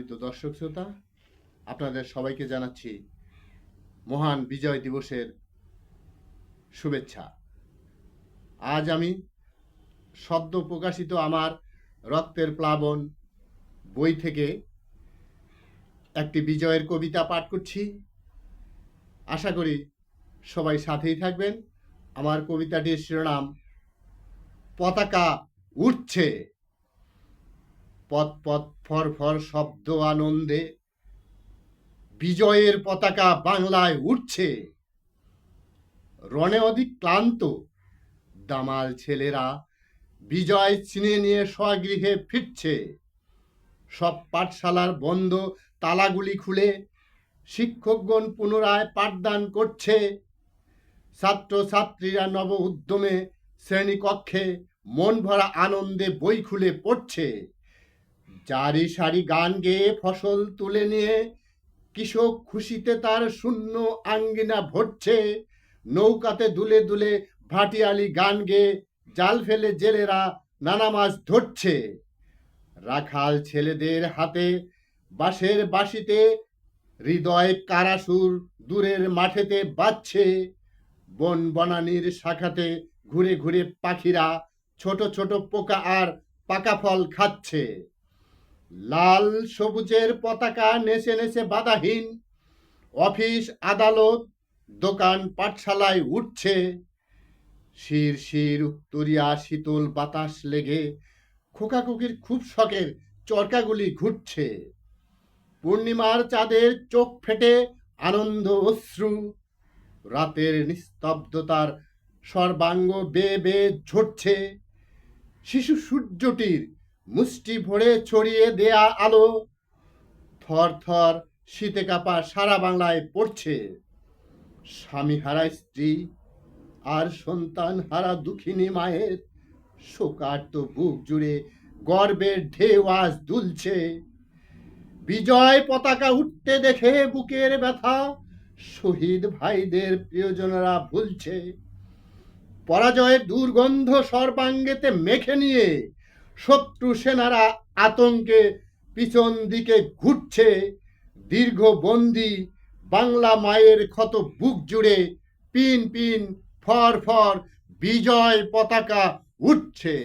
সম্মানিত দর্শক শ্রোতা, আপনাদের সবাইকে জানাচ্ছি মহান বিজয় দিবসের শুভেচ্ছা। আজ আমি সদ্য প্রকাশিত আমার রক্তের প্লাবন বই থেকে একটি বিজয়ের কবিতা পাঠ করছি। আশা করি সবাই সাথেই থাকবেন। আমার কবিতাটির শিরোনাম পতাকা উঠছে। পথ পথ ফর ফর শব্দ আনন্দে বিজয়ের পতাকা বাংলায় উঠছে। রণে অধিক ক্লান্ত দামাল ছেলেরা বিজয় চিনে নিয়ে স্বগৃহে ফিরছে। সব পাঠশালার বন্ধ তালাগুলি খুলে শিক্ষকগণ পুনরায় পাঠদান করছে। ছাত্র ছাত্রীরা নব উদ্যমে শ্রেণীকক্ষে মন ভরা আনন্দে বই খুলে পড়ছে। জারি সারি গান গেয়ে ফসল তুলে নিয়ে কৃষক খুশিতে তার শূন্য আঙ্গিনা ভরছে। নৌকাতে দুলে দুলে ভাটিয়ালি গান গেয়ে জাল ফেলে জেলেরা নানা মাছ ধরছে। রাখাল ছেলেদের হাতে বাঁশের বাঁশিতে হৃদয় কারাসুর দূরের মাঠেতে বাজছে। বন বনানীর শাখাতে ঘুরে ঘুরে পাখিরা ছোট ছোট পোকা আর পাকা ফল খাচ্ছে। লাল সবুজের পতাকা নেচে নেচে বাধাহীন অফিস আদালত দোকান পাঠশালায় উঠছে। শির শির উত্তরিয়া শীতল বাতাস লেগে খোকাখুকির খুব শখের চরকাগুলি ঘুরছে। পূর্ণিমার চাঁদের চোখ ফেটে আনন্দ অশ্রু রাতের নিস্তব্ধতার সর্বাঙ্গ বেয়ে বেয়ে ঝরছে। শিশু সূর্যটির মুষ্টি ভরে ছড়িয়ে দেয়া আলো থর থর শীতে কাঁপা সারা বাংলায় পড়ছে। স্বামী হারা স্ত্রী আর সন্তান হারা দুঃখিনী মায়ের শোকার্ত বুক জুড়ে গর্বের ঢেউ আজ দুলছে। বিজয় পতাকা উঠতে দেখে বুকের ব্যথা শহীদ ভাইদের প্রিয়জনেরা ভুলছে। পরাজয়ের দুর্গন্ধ সর্বাঙ্গেতে মেখে নিয়ে শত্রু সেনারা আতঙ্কে পিছন দিকে ঘুরছে। দীর্ঘ বন্দি বাংলা মায়ের ক্ষত বুক জুড়ে পিন পিন ফর ফর বিজয় পতাকা উঠছে।